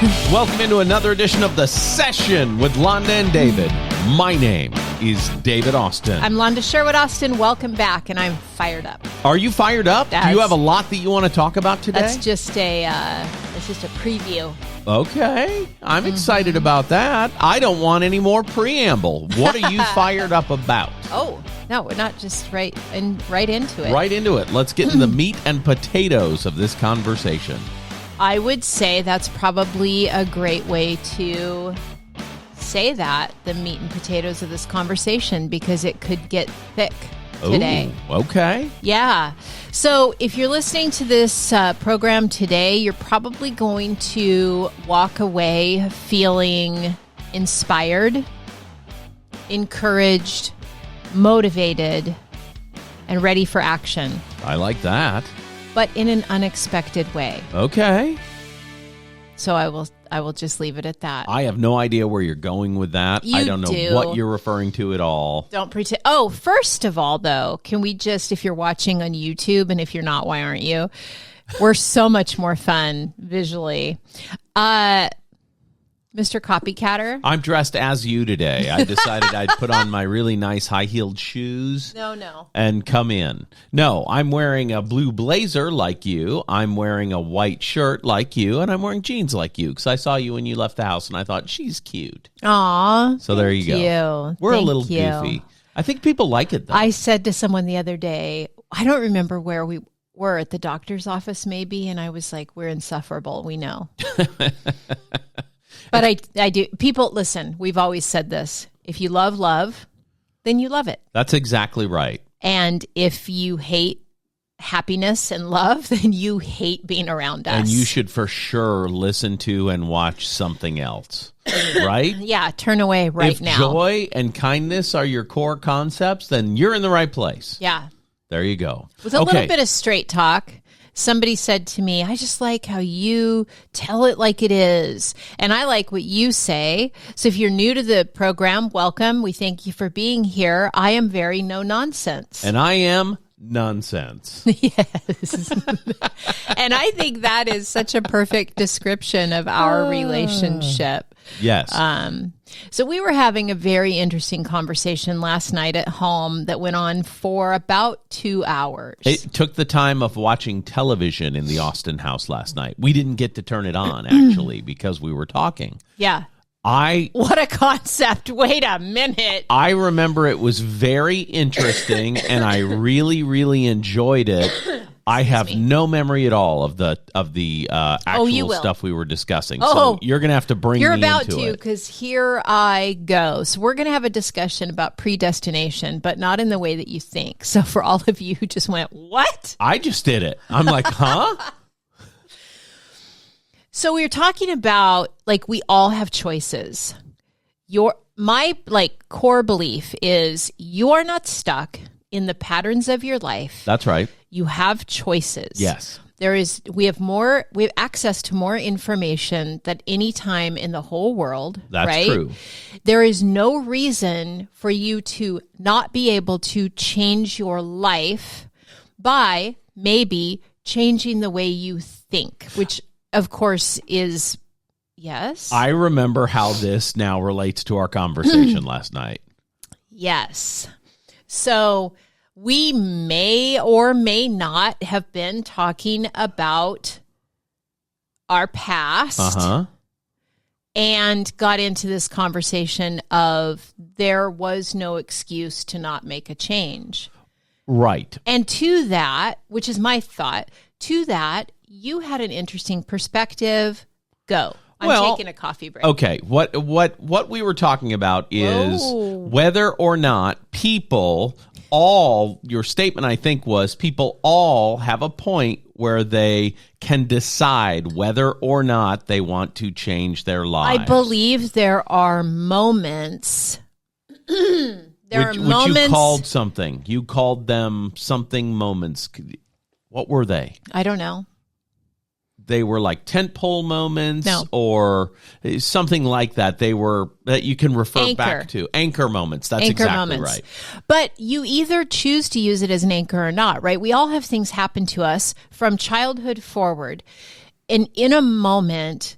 Welcome into another edition of The Session with Londa and David. My name is David Austin. I'm Londa Sherwood-Austin. Welcome back, and I'm fired up. Are you fired up? Do you have a lot that you want to talk about today? That's just a preview. Okay. I'm excited about that. I don't want any more preamble. What are you fired up about? Oh, no, we're not just right into it. Right into it. Let's get in the meat and potatoes of this conversation. I would say that's probably a great way to say that, the meat and potatoes of this conversation, because it could get thick today. Ooh, okay. Yeah. So if you're listening to this program today, you're probably going to walk away feeling inspired, encouraged, motivated, and ready for action. I like that. But in an unexpected way. Okay. So I will just leave it at that. I have no idea where you're going with that. I don't know what you're referring to at all. Don't pretend. Oh, first of all, though, can we just, if you're watching on YouTube, and if you're not, why aren't you? We're so much more fun visually. Mr. Copycatter. I'm dressed as you today. I decided I'd put on my really nice high-heeled shoes. No. And come in. No, I'm wearing a blue blazer like you. I'm wearing a white shirt like you. And I'm wearing jeans like you because I saw you when you left the house and I thought, she's cute. Aw. So there you go. We're a little goofy. I think people like it, though. I said to someone the other day, I don't remember where we were, at the doctor's office maybe, and I was like, we're insufferable. We know. But I do. People, listen, we've always said this. If you love, then you love it. That's exactly right. And if you hate happiness and love, then you hate being around us. And you should for sure listen to and watch something else, right? Yeah, turn away right now. If joy and kindness are your core concepts, then you're in the right place. Yeah. There you go. With a little bit of straight talk, somebody said to me, I just like how you tell it like it is. And I like what you say. So if you're new to the program, welcome. We thank you for being here. I am very no nonsense. And I am nonsense. Yes. And I think that is such a perfect description of our relationship. Yes. So we were having a very interesting conversation last night at home that went on for about 2 hours. It took the time of watching television in the Austin house last night. We didn't get to turn it on, actually, because we were talking. Yeah. What a concept. Wait a minute. I remember it was very interesting, and I really, really enjoyed it. I have no memory at all of the actual stuff we were discussing. So you're going to have to bring me into it. You're about to, because here I go. So we're going to have a discussion about predestination, but not in the way that you think. So for all of you who just went, what? I just did it. I'm like, huh? So we were talking about, like, we all have choices. My core belief is you are not stuck in the patterns of your life. That's right. You have choices. Yes. We have access to more information than any time in the whole world. That's right? true. There is no reason for you to not be able to change your life by maybe changing the way you think, which of course is, yes. I remember how this now relates to our conversation last night. Yes. So we may or may not have been talking about our past and got into this conversation of there was no excuse to not make a change. Right. And to that, which is my thought, to that, you had an interesting perspective. Go. I'm taking a coffee break. Okay. What we were talking about is whether or not your statement, I think, was people all have a point where they can decide whether or not they want to change their lives. I believe there are moments. Which you called something. You called them something moments. What were they? I don't know. They were like tentpole moments or something like that. They were that you can refer back to. Anchor moments. That's exactly right. But you either choose to use it as an anchor or not, right? We all have things happen to us from childhood forward. And in a moment,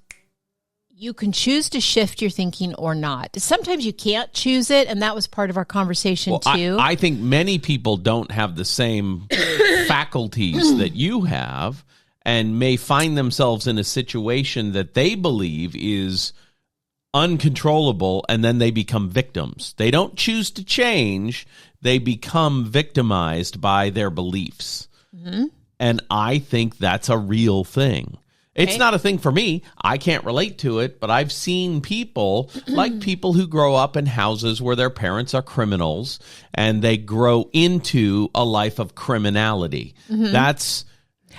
you can choose to shift your thinking or not. Sometimes you can't choose it, and that was part of our conversation too. I think many people don't have the same faculties that you have, and may find themselves in a situation that they believe is uncontrollable, and then they become victims. They don't choose to change. They become victimized by their beliefs. Mm-hmm. And I think that's a real thing. It's not a thing for me. I can't relate to it, but I've seen people, like people who grow up in houses where their parents are criminals, and they grow into a life of criminality. Mm-hmm. That's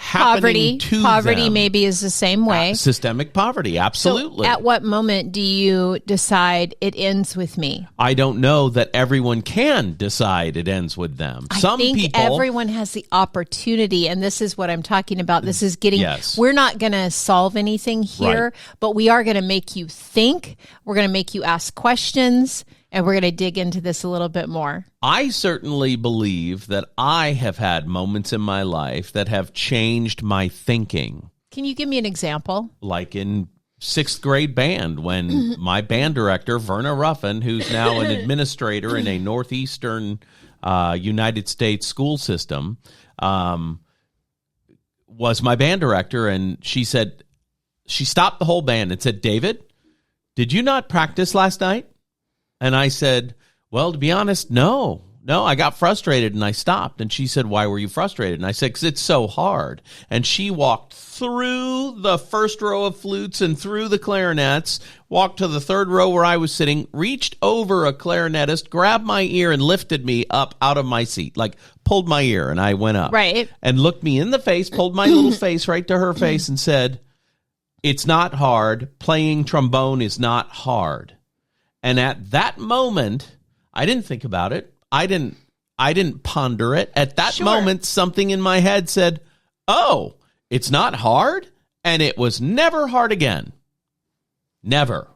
happening to poverty them. Maybe is the same way. Systemic poverty, absolutely. So at what moment do you decide it ends with me? I don't know that everyone can decide it ends with them. I think everyone has the opportunity, and this is what I'm talking about. This is getting, we're not going to solve anything here, but we are going to make you think. We're going to make you ask questions, and we're going to dig into this a little bit more. I certainly believe that I have had moments in my life that have changed my thinking. Can you give me an example? Like in 6th grade band, when my band director, Verna Ruffin, who's now an administrator in a northeastern United States school system, was my band director, and she stopped the whole band and said, "David, did you not practice last night?" And I said, "Well, to be honest, no, I got frustrated and I stopped." And she said, "Why were you frustrated?" And I said, "Because it's so hard." And she walked through the first row of flutes and through the clarinets, walked to the third row where I was sitting, reached over a clarinetist, grabbed my ear and lifted me up out of my seat, like pulled my ear, and I went up. Right. And looked me in the face, pulled my little face right to her face and said, "It's not hard. Playing trombone is not hard." And at that moment, I didn't think about it. I didn't ponder it. At that moment, something in my head said, "Oh, it's not hard," and it was never hard again. Never.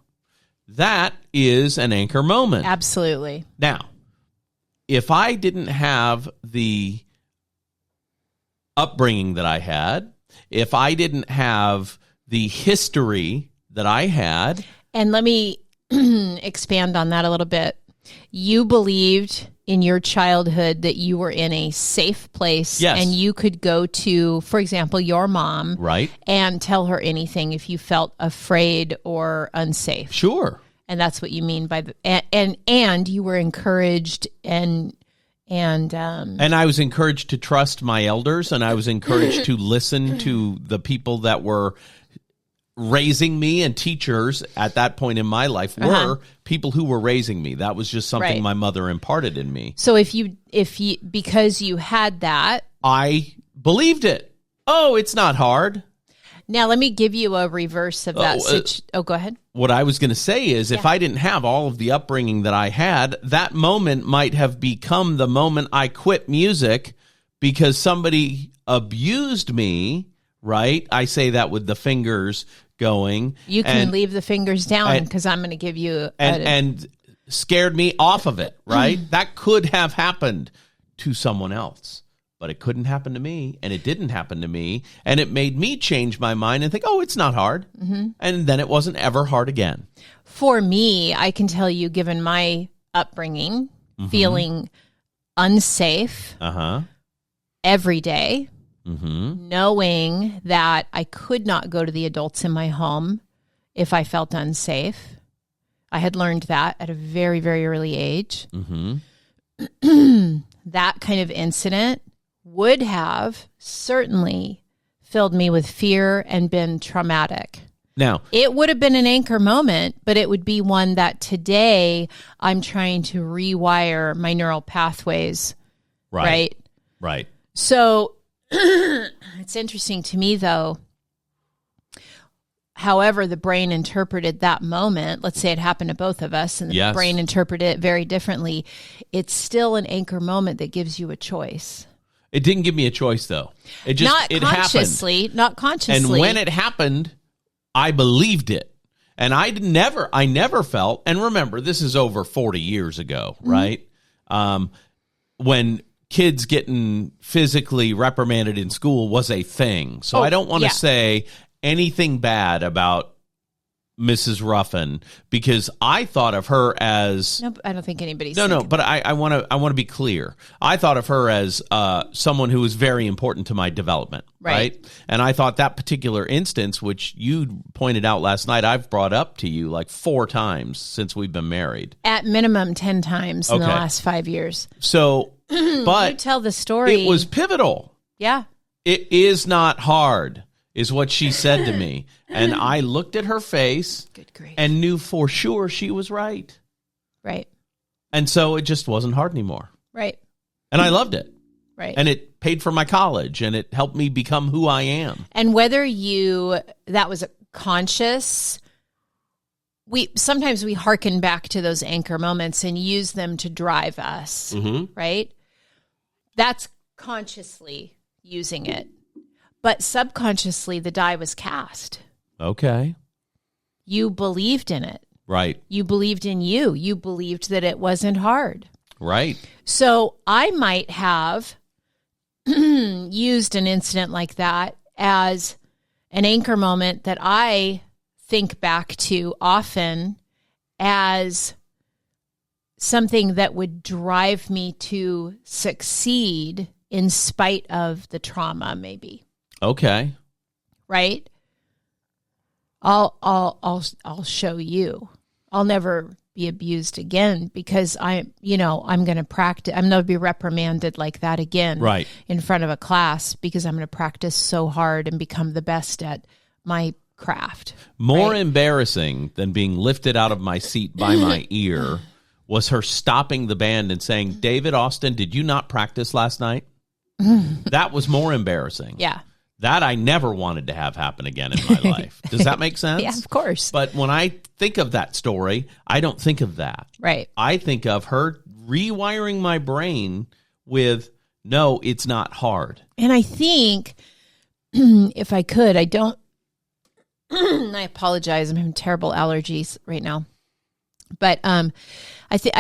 That is an anchor moment. Absolutely. Now, if I didn't have the upbringing that I had, if I didn't have the history that I had, and let me expand on that a little bit. You believed in your childhood that you were in a safe place, and you could go to, for example, your mom, and tell her anything if you felt afraid or unsafe. Sure. And that's what you mean by and you were encouraged and I was encouraged to trust my elders, and I was encouraged to listen to the people that were raising me, and teachers at that point in my life were people who were raising me. That was just something my mother imparted in me. So if you because you had that, I believed it. Oh, it's not hard. Now let me give you a reverse of that. Go ahead. What I was going to say is, if I didn't have all of the upbringing that I had, that moment might have become the moment I quit music because somebody abused me. Right? I say that with the fingers going. You can leave the fingers down because I'm going to give you and scared me off of it, right? That could have happened to someone else, but it couldn't happen to me, and it didn't happen to me, and it made me change my mind and think, oh, it's not hard. Mm-hmm. And then it wasn't ever hard again. For me, I can tell you, given my upbringing, feeling unsafe every day, knowing that I could not go to the adults in my home if I felt unsafe. I had learned that at a very, very early age. That kind of incident would have certainly filled me with fear and been traumatic. Now, it would have been an anchor moment, but it would be one that today I'm trying to rewire my neural pathways. Right. So it's interesting to me, though, however the brain interpreted that moment. Let's say it happened to both of us, and the brain interpreted it very differently. It's still an anchor moment that gives you a choice. It didn't give me a choice, though. It just not consciously. And when it happened, I believed it. And I never felt, and remember, this is over 40 years ago, right? When kids getting physically reprimanded in school was a thing. So I don't want to say anything bad about Mrs. Ruffin, because I thought of her as no, I don't think anybody's no. But I want to be clear. I thought of her as someone who was very important to my development, right? And I thought that particular instance, which you pointed out last night, I've brought up to you like 4 times since we've been married. At minimum 10 times in the last 5 years. So, but you tell the story. It was pivotal. Yeah. It is not hard, is what she said to me. And I looked at her face and knew for sure she was right. Right. And so it just wasn't hard anymore. Right. And I loved it. Right. And it paid for my college and it helped me become who I am. And whether that was a conscious, sometimes we hearken back to those anchor moments and use them to drive us, right? That's consciously using it. But subconsciously, the die was cast. Okay. You believed in it. Right. You believed in you. You believed that it wasn't hard. Right. So I might have used an incident like that as an anchor moment that I think back to often as something that would drive me to succeed in spite of the trauma, maybe. Okay. Right? I'll show you. I'll never be abused again because I'm going to practice. I'm going to be reprimanded like that again, right, in front of a class because I'm going to practice so hard and become the best at my craft. More embarrassing than being lifted out of my seat by my ear was her stopping the band and saying, "David, Austin, did you not practice last night?" That was more embarrassing. Yeah. That I never wanted to have happen again in my life. Does that make sense? Yeah, of course. But when I think of that story, I don't think of that. Right. I think of her rewiring my brain with, no, it's not hard. And I think, if I could, I don't, I apologize. I'm having terrible allergies right now. But I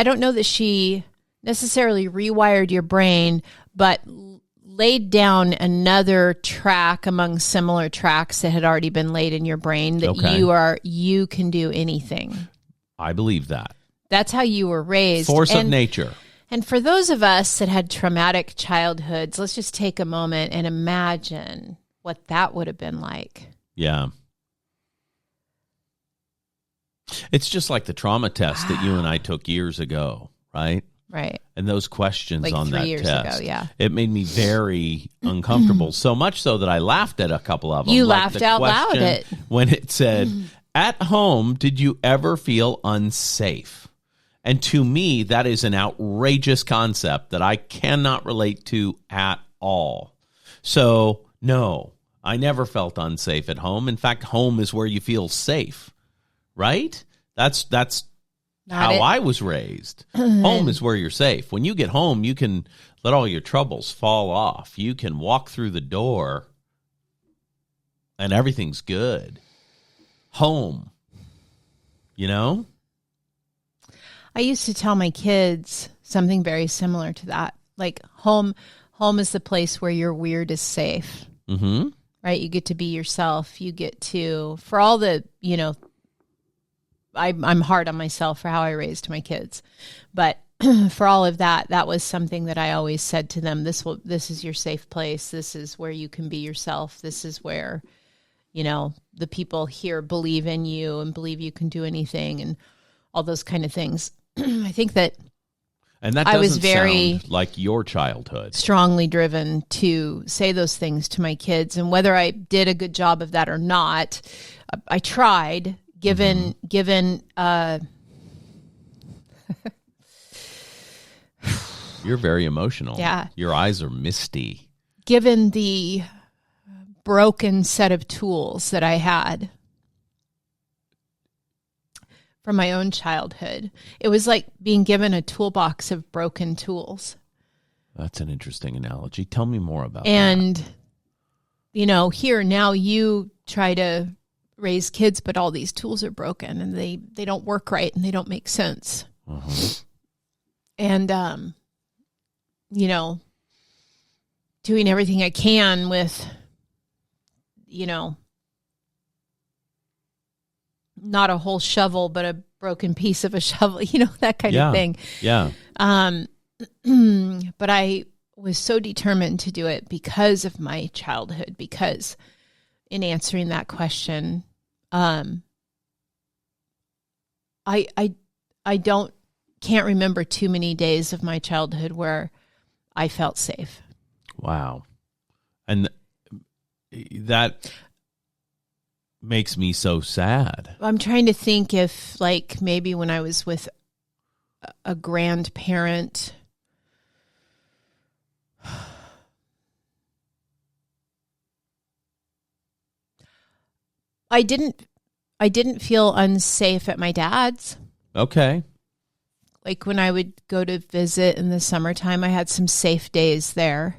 don't know that she necessarily rewired your brain, but laid down another track among similar tracks that had already been laid in your brain that you can do anything. I believe that. That's how you were raised. Force of nature. And for those of us that had traumatic childhoods, let's just take a moment and imagine what that would have been like. Yeah. It's just like the trauma test that you and I took years ago, right? Right. And those questions like on 3 that years test, ago, yeah. It made me very uncomfortable, so much so that I laughed at a couple of them. You laughed out loud when it said, "At home, did you ever feel unsafe?" And to me, that is an outrageous concept that I cannot relate to at all. So, no, I never felt unsafe at home. In fact, home is where you feel safe, right? That's how I was raised. Home is where you're safe. When you get home, you can let all your troubles fall off. You can walk through the door and everything's good. Home, you know? I used to tell my kids something very similar to that. Like home is the place where your weird is safe. Mm-hmm. Right? You get to be yourself. You get to, for all the, I'm hard on myself for how I raised my kids, but for all of that, that was something that I always said to them. This is your safe place. This is where you can be yourself. This is where, the people here believe in you and believe you can do anything and all those kind of things. I think that, and that doesn't I was very sound like your childhood. Strongly driven to say those things to my kids, and whether I did a good job of that or not, I tried. Given You're very emotional. Yeah. Your eyes are misty. Given the broken set of tools that I had from my own childhood, it was like being given a toolbox of broken tools. That's an interesting analogy. Tell me more about that. And, here now you try to raise kids, but all these tools are broken and they don't work right and they don't make sense. Uh-huh. And, doing everything I can with, not a whole shovel, but a broken piece of a shovel, that kind of thing. Yeah. But I was so determined to do it because of my childhood, because in answering that question, I can't remember too many days of my childhood where I felt safe. Wow. And that makes me so sad. I'm trying to think if, like, maybe when I was with a grandparent, I didn't feel unsafe at my dad's. Okay. Like when I would go to visit in the summertime, I had some safe days there,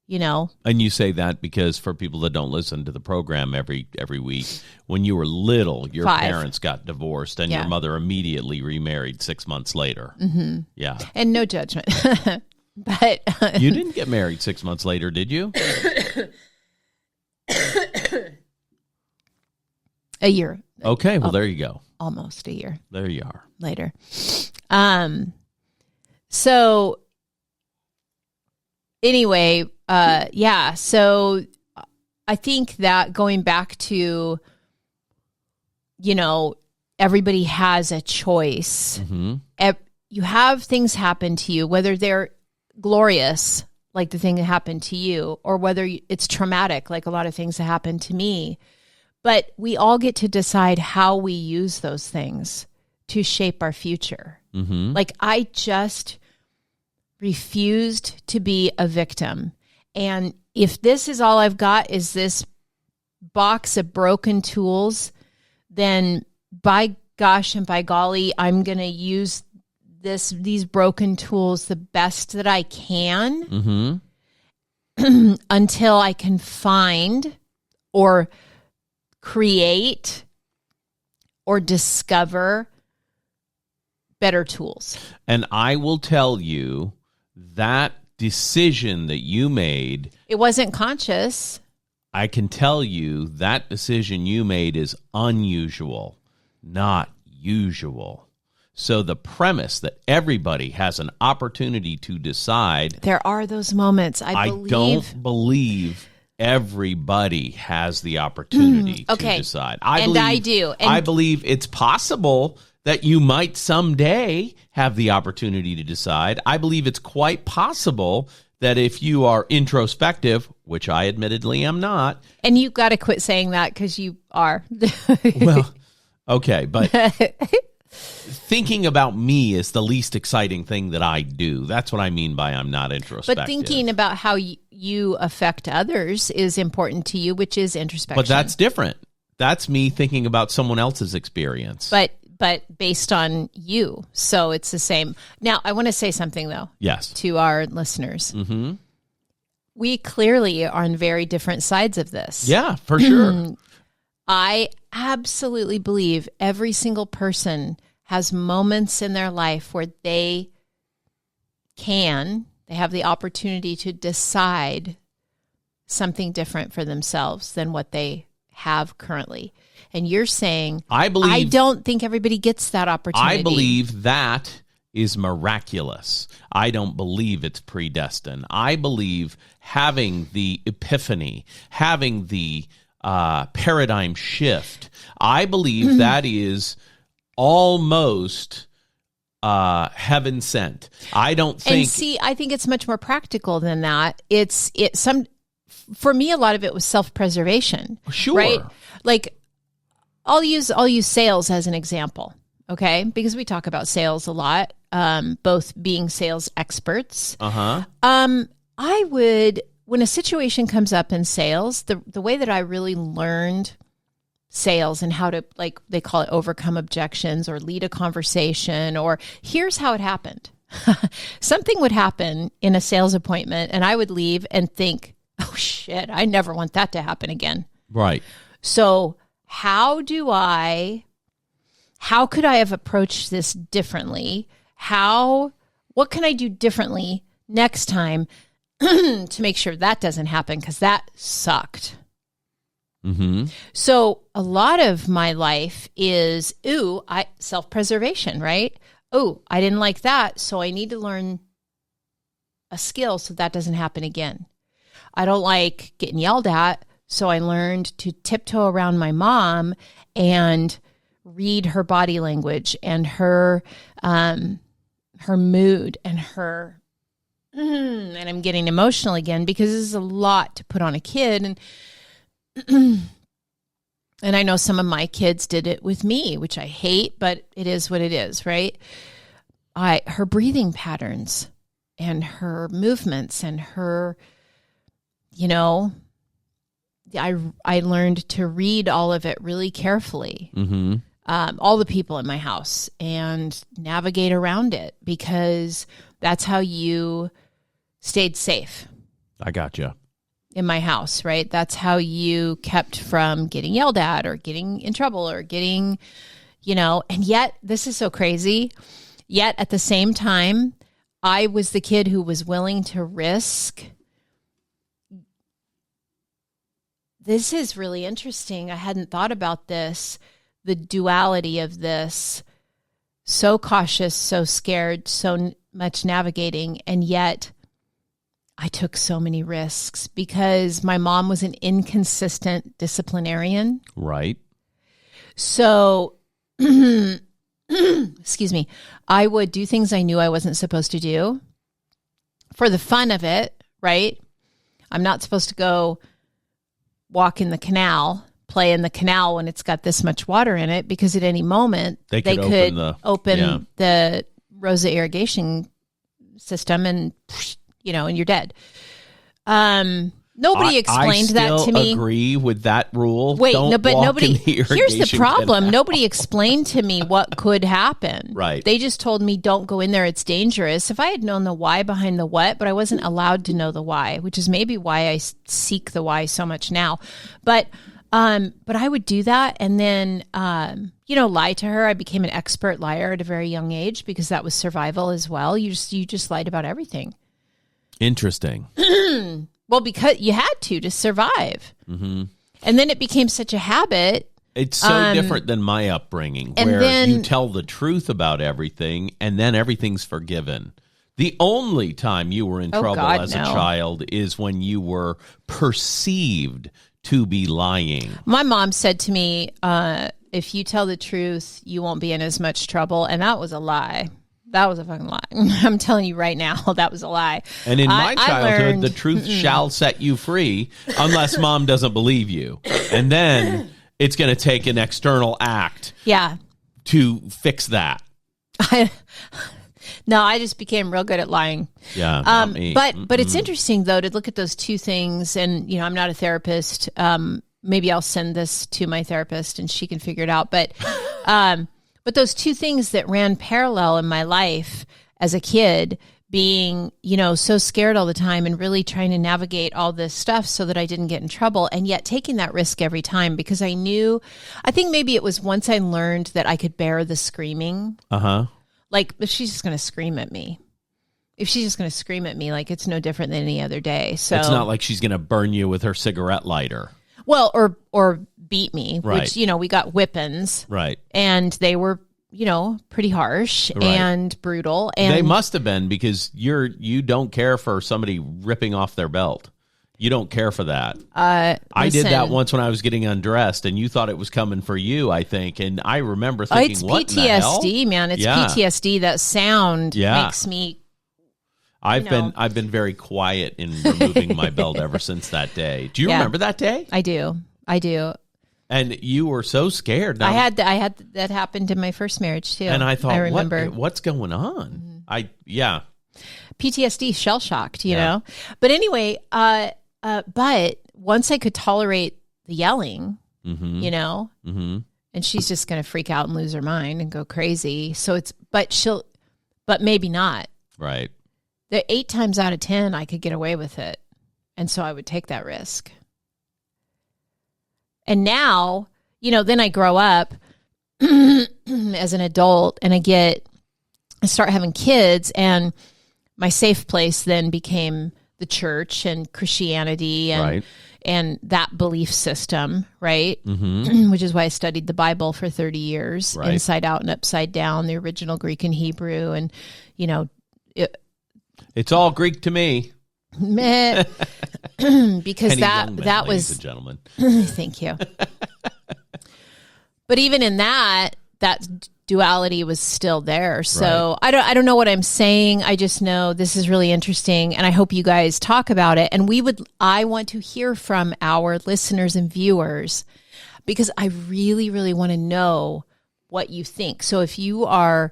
And you say that because for people that don't listen to the program every week, when you were little, your 5. parents got divorced and your mother immediately remarried 6 months later. Mm-hmm. Yeah. And no judgment. But you didn't get married 6 months later, did you? A year. Okay, well, there you go. Almost a year. There you are. Later. So anyway, so I think that going back to, everybody has a choice. Mm-hmm. You have things happen to you, whether they're glorious, like the thing that happened to you, or whether it's traumatic, like a lot of things that happened to me. But we all get to decide how we use those things to shape our future. Mm-hmm. Like, I just refused to be a victim. And if this is all I've got is this box of broken tools, then by gosh and by golly, I'm going to use these broken tools the best that I can until I can find or create or discover better tools. And I will tell you that decision that you made, it wasn't conscious. I can tell you that decision you made is unusual, not usual. So the premise that everybody has an opportunity to decide. There are those moments. I don't believe everybody has the opportunity to decide. I do. And I believe it's possible that you might someday have the opportunity to decide. I believe it's quite possible that if you are introspective, which I admittedly am not. And you've got to quit saying that because you are. Well, okay, but thinking about me is the least exciting thing that I do. That's what I mean by I'm not introspective. But thinking about how you affect others is important to you, which is introspection. But that's different. That's me thinking about someone else's experience. But based on you. So it's the same. Now, I want to say something, though. Yes. To our listeners. Mm-hmm. We clearly are on very different sides of this. Yeah, for sure. I absolutely believe every single person has moments in their life where they have the opportunity to decide something different for themselves than what they have currently. And you're saying, I don't think everybody gets that opportunity. I believe that is miraculous. I don't believe it's predestined. I believe having the epiphany, having the paradigm shift, I believe that is almost heaven sent. I don't think. And see, I think it's much more practical than that. For me, a lot of it was self-preservation. Sure. Right? Like, I'll use sales as an example, okay? Because we talk about sales a lot, both being sales experts. Uh-huh. I would, when a situation comes up in sales, the way that I really learned sales and how to, like, they call it overcome objections or lead a conversation, or here's how it happened. Something would happen in a sales appointment and I would leave and think, oh shit, I never want that to happen again. Right. So how could I have approached this differently? What can I do differently next time to make sure that doesn't happen? Because that sucked. Mm-hmm. So a lot of my life is, self-preservation, right? Oh, I didn't like that, so I need to learn a skill so that doesn't happen again. I don't like getting yelled at, so I learned to tiptoe around my mom and read her body language and her mood and her, and I'm getting emotional again because this is a lot to put on a kid. And I know some of my kids did it with me, which I hate, but it is what it is, right? Her breathing patterns and her movements and her, I learned to read all of it really carefully. Mm-hmm. All the people in my house and navigate around it because that's how you stayed safe. I gotcha. In my house, right? That's how you kept from getting yelled at or getting in trouble or getting, and yet this is so crazy. Yet at the same time, I was the kid who was willing to risk. This is really interesting. I hadn't thought about this, the duality of this. So cautious, so scared, so much navigating, and yet I took so many risks because my mom was an inconsistent disciplinarian. Right. So, excuse me, I would do things I knew I wasn't supposed to do for the fun of it, right? I'm not supposed to go walk in the canal, play in the canal when it's got this much water in it because at any moment they could open the Rosa irrigation system and and you're dead. Nobody explained that to me. I agree with that rule. Wait, nobody. Here's the problem. Nobody explained to me what could happen. Right. They just told me, don't go in there. It's dangerous. If I had known the why behind the what, but I wasn't allowed to know the why, which is maybe why I seek the why so much now. But I would do that and then, lie to her. I became an expert liar at a very young age because that was survival as well. You just lied about everything. Interesting. Well, because you had to survive. Mm-hmm. And then it became such a habit. It's so different than my upbringing where you tell the truth about everything and then everything's forgiven. The only time you were in trouble as a child is when you were perceived to be lying. My mom said to me, if you tell the truth, you won't be in as much trouble. And that was a lie. That was a fucking lie. I'm telling you right now, that was a lie. And in my childhood, the truth shall set you free unless mom doesn't believe you. And then it's going to take an external act to fix that. I just became real good at lying. Yeah, not me. But it's interesting, though, to look at those two things. And, I'm not a therapist. Maybe I'll send this to my therapist and she can figure it out. But those two things that ran parallel in my life as a kid, being, so scared all the time and really trying to navigate all this stuff so that I didn't get in trouble, and yet taking that risk every time because I think maybe it was once I learned that I could bear the screaming. Uh-huh. Like, if she's just going to scream at me. Like, it's no different than any other day. So it's not like she's going to burn you with her cigarette lighter. Well, or beat me, which, we got whippings. Right. And they were, pretty harsh and brutal. And they must have been because you don't care for somebody ripping off their belt. You don't care for that. I did that once when I was getting undressed, and you thought it was coming for you, I think. And I remember thinking, it's what PTSD, in the hell? Man. It's PTSD. That sound makes me... I've been very quiet in removing my belt ever since that day. Do you remember that day? I do. And you were so scared. Now, I had that happened in my first marriage too. And I thought, I remember. What's going on? Mm-hmm. PTSD, shell shocked, you know. But anyway, but once I could tolerate the yelling, and she's just going to freak out and lose her mind and go crazy. So but maybe not. Right. The 8 times out of 10, I could get away with it. And so I would take that risk. And now, then I grow up as an adult and I start having kids, and my safe place then became the church and Christianity. And, that belief system, right? Mm-hmm. Which is why I studied the Bible for 30 years, right. inside out and upside down, the original Greek and Hebrew. And, it's all Greek to me. Because Penny that Youngman, was, ladies and gentlemen. Thank you. But even in that duality was still there. So right. I don't know what I'm saying. I just know this is really interesting, and I hope you guys talk about it. And I want to hear from our listeners and viewers, because I really, really want to know what you think. So if you are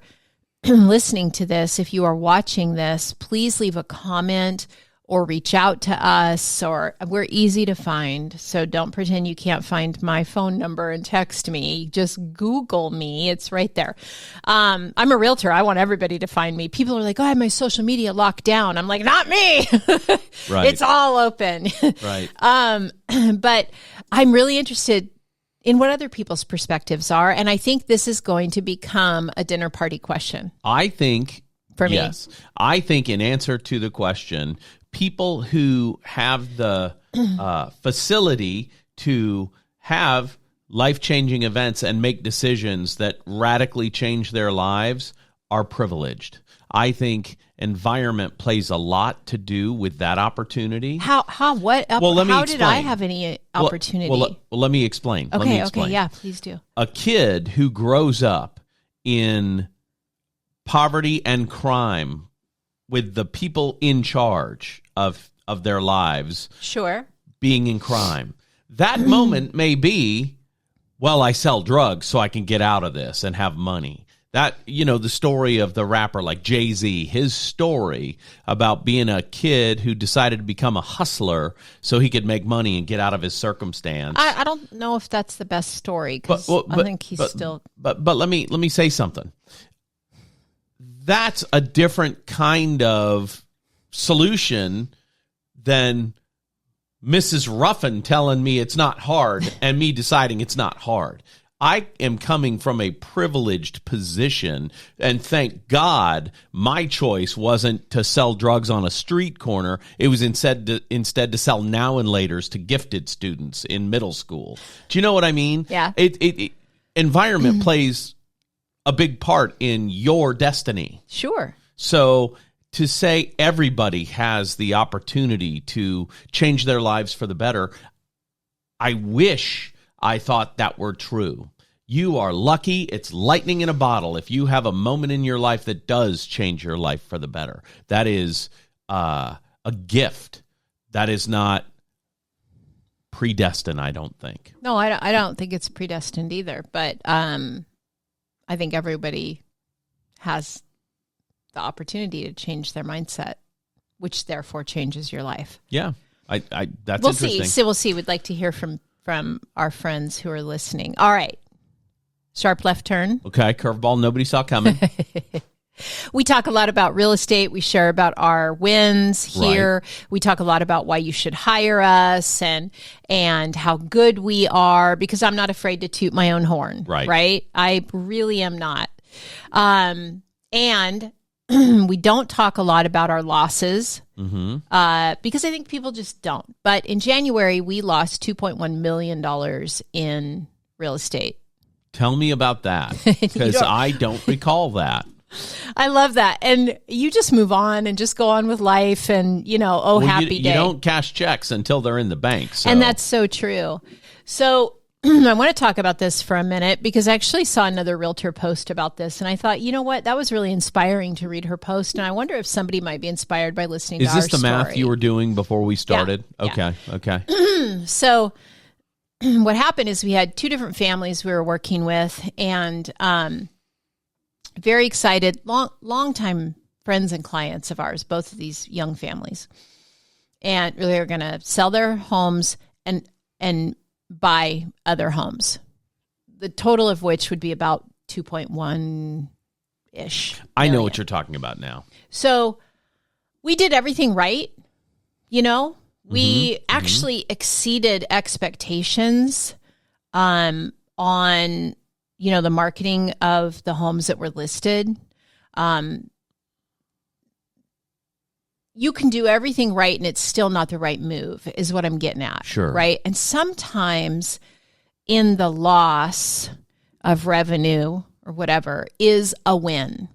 listening to this, if you are watching this, please leave a comment or reach out to us, or we're easy to find. So don't pretend you can't find my phone number and text me. Just Google me. It's right there. I'm a realtor. I want everybody to find me. People are like, oh, I have my social media locked down. I'm like, not me. Right. It's all open. Right. But I'm really interested in what other people's perspectives are. And I think this is going to become a dinner party question. I think, for me. Yes. I think in answer to the question, people who have the facility to have life-changing events and make decisions that radically change their lives are privileged. I think environment plays a lot to do with that opportunity. How did I have any opportunity? Well, let me explain. Okay, yeah, please do. A kid who grows up in poverty and crime with the people in charge of their lives sure being in crime, that moment may be, well, I sell drugs so I can get out of this and have money. That, the story of the rapper like Jay-Z, his story about being a kid who decided to become a hustler so he could make money and get out of his circumstance. I don't know if that's the best story, because I think he's still... But let me say something. That's a different kind of solution than Mrs. Ruffin telling me it's not hard and me deciding it's not hard. I am coming from a privileged position, and thank God my choice wasn't to sell drugs on a street corner. It was instead to sell now and laters to gifted students in middle school. Do you know what I mean? Yeah. Environment plays a big part in your destiny. Sure. So to say everybody has the opportunity to change their lives for the better, I wish I thought that were true. You are lucky. It's lightning in a bottle if you have a moment in your life that does change your life for the better. That is a gift. That is not predestined, I don't think. No, I don't think it's predestined either. But I think everybody has the opportunity to change their mindset, which therefore changes your life. Yeah, that's we'll interesting. See. So we'll see. We'd like to hear from our friends who are listening. All right. Sharp left turn. Okay, curveball nobody saw coming. We talk a lot about real estate. We share about our wins here. Right. We talk a lot about why you should hire us and how good we are, because I'm not afraid to toot my own horn. Right? I really am not. And we don't talk a lot about our losses because I think people just don't. But in January, we lost $2.1 million in real estate. Tell me about that, because I don't recall that. I love that. And you just move on and just go on with life and, happy day. You don't cash checks until they're in the bank. So. And that's so true. So I want to talk about this for a minute, because I actually saw another realtor post about this. And I thought, you know what? That was really inspiring to read her post. And I wonder if somebody might be inspired by listening to our story. Is this the math you were doing before we started? Yeah. Okay. So what happened is we had two different families we were working with, and very excited, long-time friends and clients of ours, both of these young families. And really are going to sell their homes and buy other homes, the total of which would be about 2.1-ish. I know what you're talking about now. So we did everything right, We actually exceeded expectations on, the marketing of the homes that were listed. you can do everything right and it's still not the right move is what I'm getting at. Sure. Right. And sometimes in the loss of revenue or whatever is a win.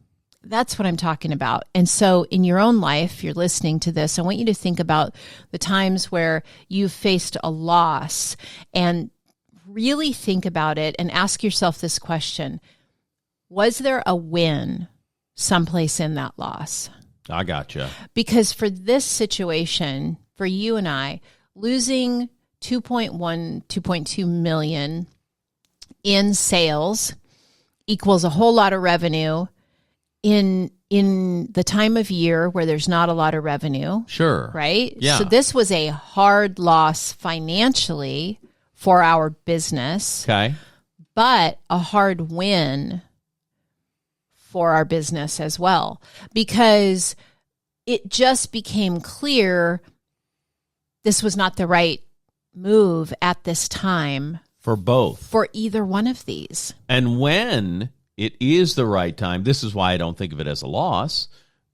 That's what I'm talking about. And so in your own life, if you're listening to this, I want you to think about the times where you've faced a loss and really think about it and ask yourself this question. Was there a win someplace in that loss? I gotcha. Because for this situation, for you and I, losing 2.2 million in sales equals a whole lot of revenue in the time of year where there's not a lot of revenue. Sure. Right? Yeah. So this was a hard loss financially for our business. Okay. But a hard win for our business as well, because it just became clear this was not the right move at this time. For both. For either one of these. And when it is the right time, this is why I don't think of it as a loss,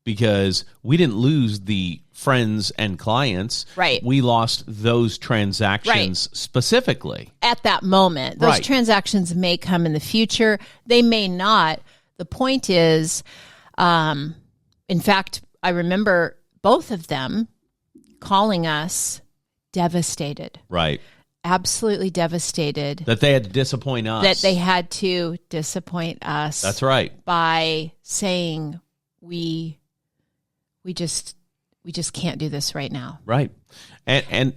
because we didn't lose the friends and clients. Right. We lost those transactions specifically. At that moment. Those transactions may come in the future. They may not. The point is, in fact, I remember both of them calling us devastated. Right. Absolutely devastated. That they had to disappoint us. That they had to disappoint us. That's right. By saying we just can't do this right now. Right. And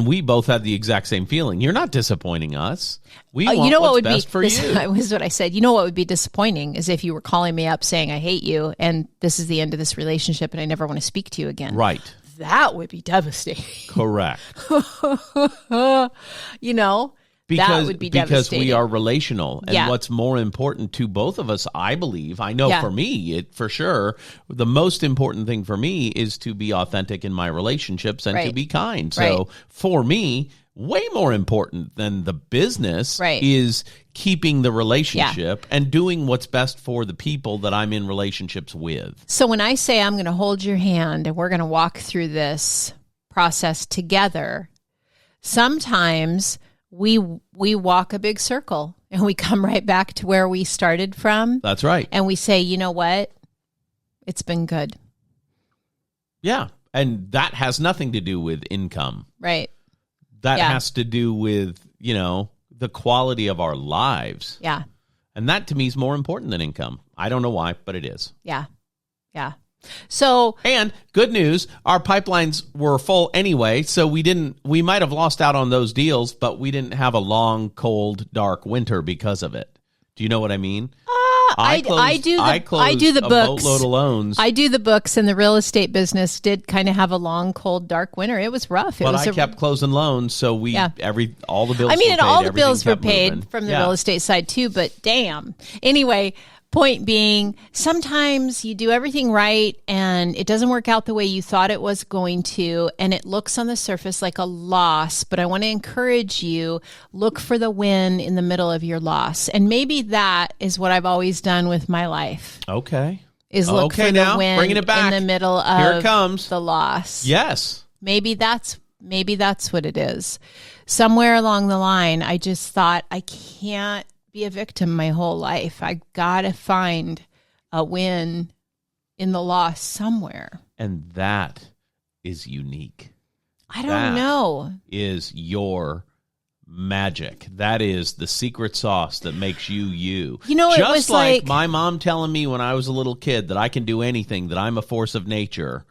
we both had the exact same feeling. You're not disappointing us. We want what's best for you. That was what I said. You know what would be disappointing is if you were calling me up saying, I hate you, and this is the end of this relationship, and I never want to speak to you again. Right. That would be devastating. Correct. You know, that would be devastating. Because we are relational. And what's more important to both of us, I believe, I know for me, for sure, the most important thing for me is to be authentic in my relationships and to be kind. So for me, way more important than the business is keeping the relationship and doing what's best for the people that I'm in relationships with. So when I say I'm going to hold your hand and we're going to walk through this process together, sometimes we walk a big circle and we come right back to where we started from. That's right. And we say, you know what? It's been good. Yeah. And that has nothing to do with income. Right. That has to do with, the quality of our lives. Yeah. And that to me is more important than income. I don't know why, but it is. Yeah. Yeah. So, and good news, our pipelines were full anyway, so we might have lost out on those deals, but we didn't have a long, cold, dark winter because of it. Do you know what I mean? I do the books. Boatload of loans. I do the books, and the real estate business did kind of have a long, cold, dark winter. It was rough. But I kept closing loans, so all the bills. All the bills were paid from the real estate side too. But damn. Anyway. Point being, sometimes you do everything right and it doesn't work out the way you thought it was going to, and it looks on the surface like a loss, but I want to encourage you, look for the win in the middle of your loss. And maybe that is what I've always done with my life. Okay. Is look for the win bringing it back. In the middle of Here it comes. The loss. Yes. Maybe that's what it is. Somewhere along the line, I just thought, I can't be a victim my whole life. I gotta find a win in the loss somewhere. And that is unique. I don't know. Is your magic. That is the secret sauce that makes you you. You know, just it was like my mom telling me when I was a little kid that I can do anything, that I'm a force of nature.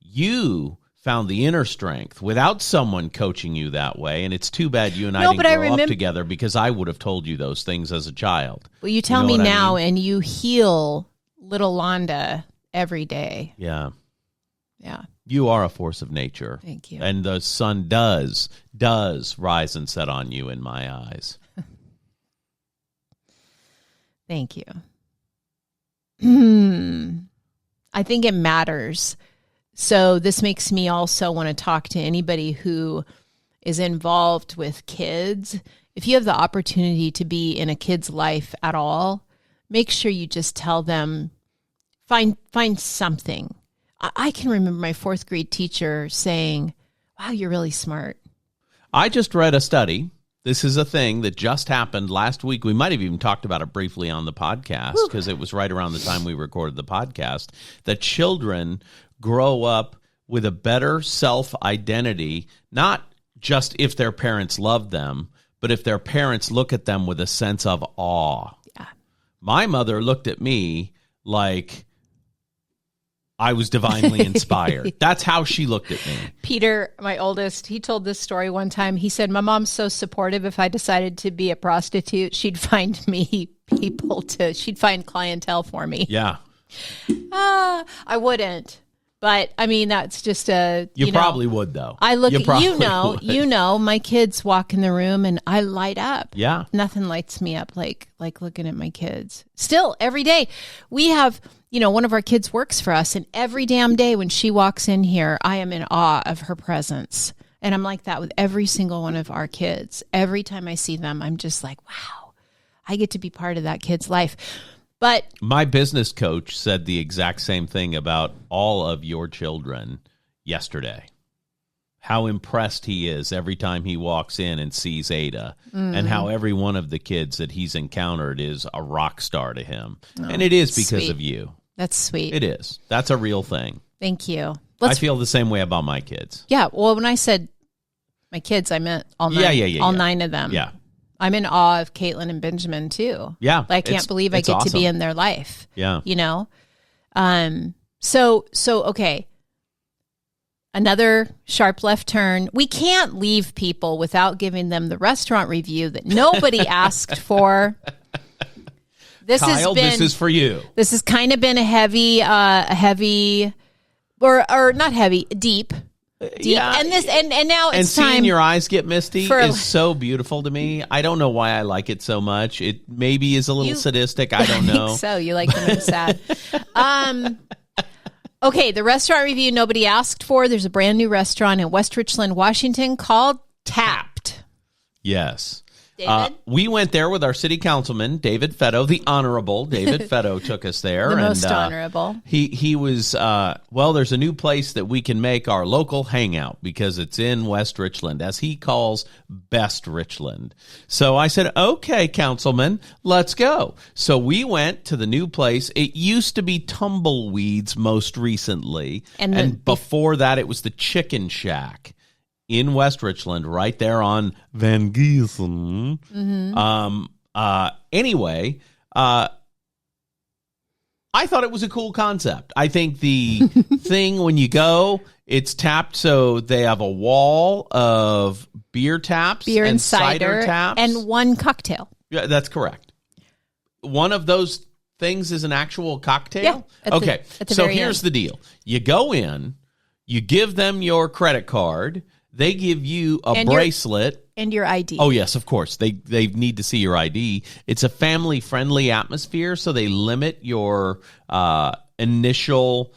You found the inner strength without someone coaching you that way, and it's too bad you and I didn't grow up together, because I would have told you those things as a child. Well, you tell me now, and you heal little Londa every day. Yeah. Yeah. You are a force of nature. Thank you. And the sun does rise and set on you in my eyes. Thank you. I think it matters. So this makes me also want to talk to anybody who is involved with kids. If you have the opportunity to be in a kid's life at all, make sure you just tell them, find something. I can remember my 4th grade teacher saying, wow, you're really smart. I just read a study. This is a thing that just happened last week. We might have even talked about it briefly on the podcast because it was right around the time we recorded the podcast, that children grow up with a better self-identity, not just if their parents love them, but if their parents look at them with a sense of awe. Yeah. My mother looked at me like I was divinely inspired. That's how she looked at me. Peter, my oldest, he told this story one time. He said, my mom's so supportive. If I decided to be a prostitute, she'd find me she'd find clientele for me. Yeah. I wouldn't. But I mean, that's just you probably would though. I look at, my kids walk in the room and I light up. Yeah. Nothing lights me up like looking at my kids. Still every day we have, one of our kids works for us, and every damn day when she walks in here, I am in awe of her presence. And I'm like that with every single one of our kids. Every time I see them, I'm just like, wow, I get to be part of that kid's life. But my business coach said the exact same thing about all of your children yesterday. How impressed he is every time he walks in and sees Ada, and how every one of the kids that he's encountered is a rock star to him. And it is because of you. That's sweet. It is. That's a real thing. Thank you. I feel the same way about my kids. Yeah. Well, when I said my kids, I meant all 9, all 9 of them. Yeah. I'm in awe of Caitlin and Benjamin too. Yeah. I can't believe I get to be in their life. Yeah. So okay. Another sharp left turn. We can't leave people without giving them the restaurant review that nobody asked for. Kyle, this is for you. This has kind of been a heavy, or not heavy, deep. Yeah, and now it's time. And seeing your eyes get misty is so beautiful to me. I don't know why I like it so much. It maybe is a little sadistic. I don't know. So you like them sad. Okay, the restaurant review nobody asked for. There's a brand new restaurant in West Richland, Washington called Tapp'd. Yes. David? We went there with our city councilman, David Fetto, the Honorable David Fetto took us there. The most honorable. He was, there's a new place that we can make our local hangout because it's in West Richland, as he calls Best Richland. So I said, okay, councilman, let's go. So we went to the new place. It used to be Tumbleweeds most recently. And before that, it was the Chicken Shack in West Richland, right there on Van Giesen. Mm-hmm. Anyway, I thought it was a cool concept. I think the thing when you go, it's tapped, so they have a wall of beer taps, beer and cider taps, and one cocktail. Yeah, that's correct. One of those things is an actual cocktail? Yeah. Okay, so here's the deal. You go in, you give them your credit card, they give you a bracelet. And your ID. Oh, yes, of course. They need to see your ID. It's a family-friendly atmosphere, so they limit your initial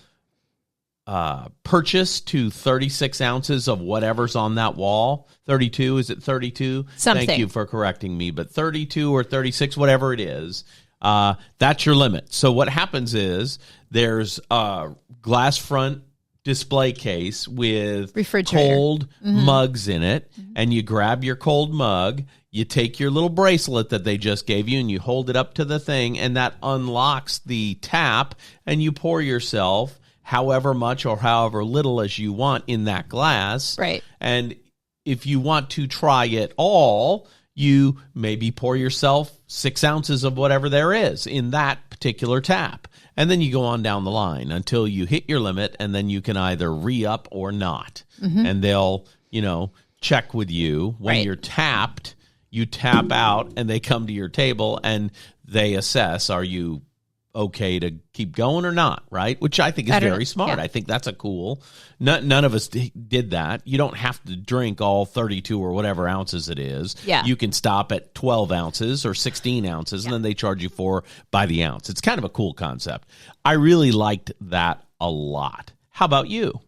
purchase to 36 ounces of whatever's on that wall. 32, is it 32? Something. Thank you for correcting me, but 32 or 36, whatever it is, that's your limit. So what happens is there's a glass front display case with cold mugs in it, and you grab your cold mug, you take your little bracelet that they just gave you, and you hold it up to the thing, and that unlocks the tap, and you pour yourself however much or however little as you want in that glass. Right. And if you want to try it all, you maybe pour yourself 6 ounces of whatever there is in that particular tap. And then you go on down the line until you hit your limit, and then you can either re-up or not. Mm-hmm. And they'll, check with you. When you're tapped, you tap out, and they come to your table, and they assess, are you okay to keep going or not, right? Which I think is very smart. Yeah. I think that's a cool. None of us did that. You don't have to drink all 32 or whatever ounces it is. Yeah. You can stop at 12 ounces or 16 ounces, and then they charge you for by the ounce. It's kind of a cool concept. I really liked that a lot. How about you?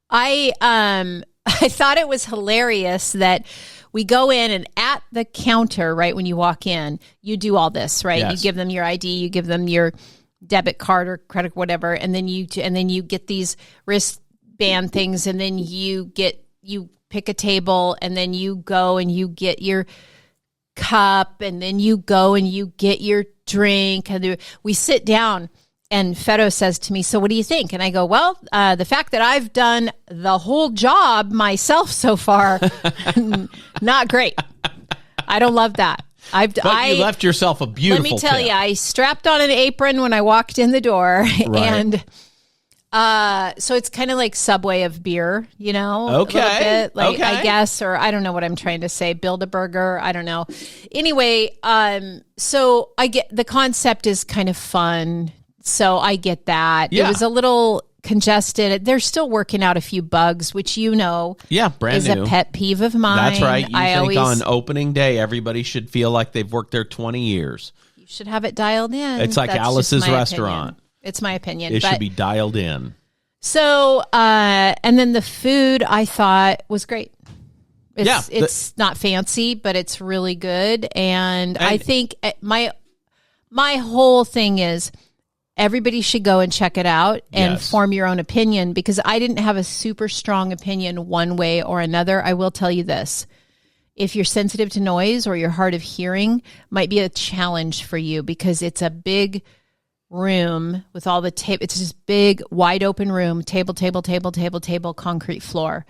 I thought it was hilarious that we go in, and at the counter, right, when you walk in, you do all this, right? Yes. You give them your ID, you give them your debit card or credit, whatever, and then you get these wristband things, and then you pick a table, and then you go and you get your cup, and then you go and you get your drink, and we sit down. And Feddo says to me, so what do you think? And I go, well, the fact that I've done the whole job myself so far, not great. I don't love that. You left yourself a beautiful Let me tell tip. you, I strapped on an apron when I walked in the door. Right. And so it's kind of like Subway of beer, you know? Okay. A little bit, like, okay. I guess, or I don't know what I'm trying to say. Build a burger. I don't know. Anyway, so I get the concept is kind of fun. So I get that. Yeah. It was a little congested. They're still working out a few bugs, which brand is new. A pet peeve of mine. That's right. You think on opening day, everybody should feel like they've worked there 20 years. You should have it dialed in. It's like Alice's Restaurant. Opinion. It's my opinion. It should be dialed in. So, and then the food I thought was great. It's not fancy, but it's really good. And I think my whole thing is, everybody should go and check it out and form your own opinion, because I didn't have a super strong opinion one way or another. I will tell you this. If you're sensitive to noise or you're hard of hearing, might be a challenge for you, because it's a big room with all the tape. It's this big, wide open room, table, concrete floor.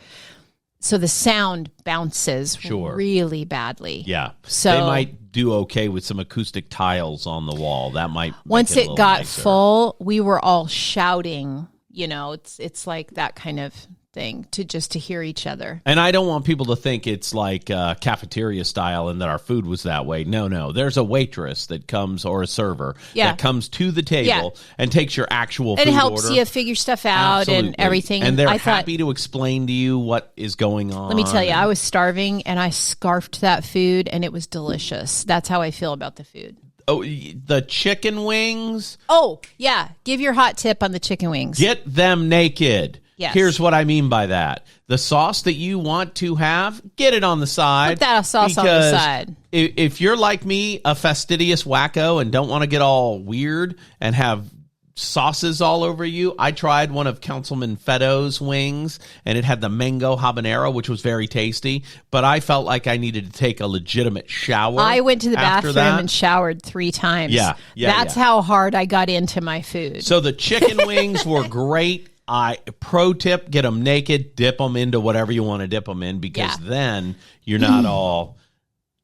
So the sound bounces really badly. Yeah. So they might do okay with some acoustic tiles on the wall. That might once make it got nicer. full, we were all shouting. You know, it's like that kind of thing to hear each other. And I don't want people to think it's like cafeteria style and that our food was that way. No. There's a waitress that comes, or a server that comes to the table and takes your actual food order. It helps you figure stuff out and everything. And they're happy to explain to you what is going on. Let me tell you, I was starving and I scarfed that food and it was delicious. That's how I feel about the food. Oh, the chicken wings? Oh, yeah. Give your hot tip on the chicken wings. Get them naked. Yes. Here's what I mean by that. The sauce that you want to have, get it on the side. Put that sauce on the side. If you're like me, a fastidious wacko, and don't want to get all weird and have sauces all over you, I tried one of Councilman Feddo's wings, and it had the mango habanero, which was very tasty, but I felt like I needed to take a legitimate shower. I went to the bathroom and showered 3 times. That's how hard I got into my food. So the chicken wings were great. Pro tip, get them naked, dip them into whatever you want to dip them in, because then you're not all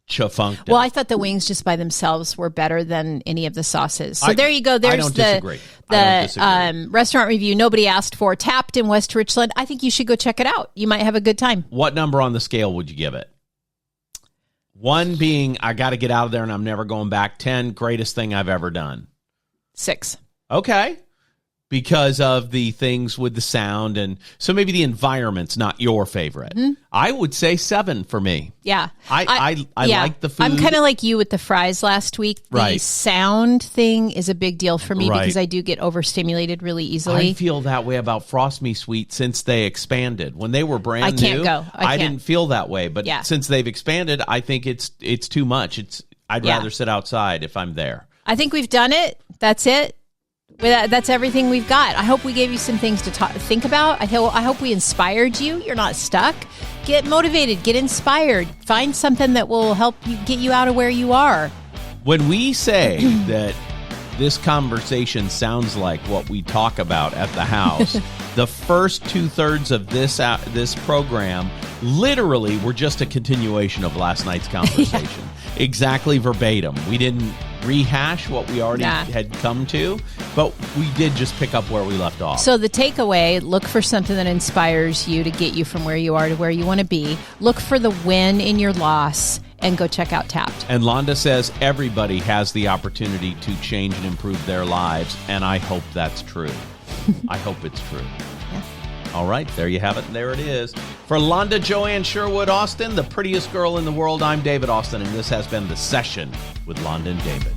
chafunked. Well, I thought the wings just by themselves were better than any of the sauces. So there you go. There's the restaurant review nobody asked for. Tapp'd in West Richland. I think you should go check it out. You might have a good time. What number on the scale would you give it? 1 being, I got to get out of there and I'm never going back. 10, greatest thing I've ever done. 6. Okay. Because of the things with the sound, and so maybe the environment's not your favorite. Mm-hmm. I would say 7 for me. Yeah. I like the food. I'm kind of like you with the fries last week. The sound thing is a big deal for me because I do get overstimulated really easily. I feel that way about Frost Me Sweet since they expanded. When they were brand new, I can't go. I didn't feel that way. But since they've expanded, I think it's too much. I'd rather sit outside if I'm there. I think we've done it. That's it. That's everything we've got. I hope we gave you some things to think about. I hope we inspired you. You're not stuck. Get motivated. Get inspired. Find something that will help you get you out of where you are. When we say that this conversation sounds like what we talk about at the house, the first 2/3 of this program literally were just a continuation of last night's conversation. Exactly verbatim. We didn't rehash what we already had come to, but we did just pick up where we left off. So the takeaway, look for something that inspires you to get you from where you are to where you want to be. Look for the win in your loss and go check out Tapp'd. And Londa says everybody has the opportunity to change and improve their lives, and I hope that's true. I hope it's true. Yeah. All right, there you have it. There it is. For Londa Joanne Sherwood Austin, the prettiest girl in the world, I'm David Austin, and this has been The Session with Londa and David.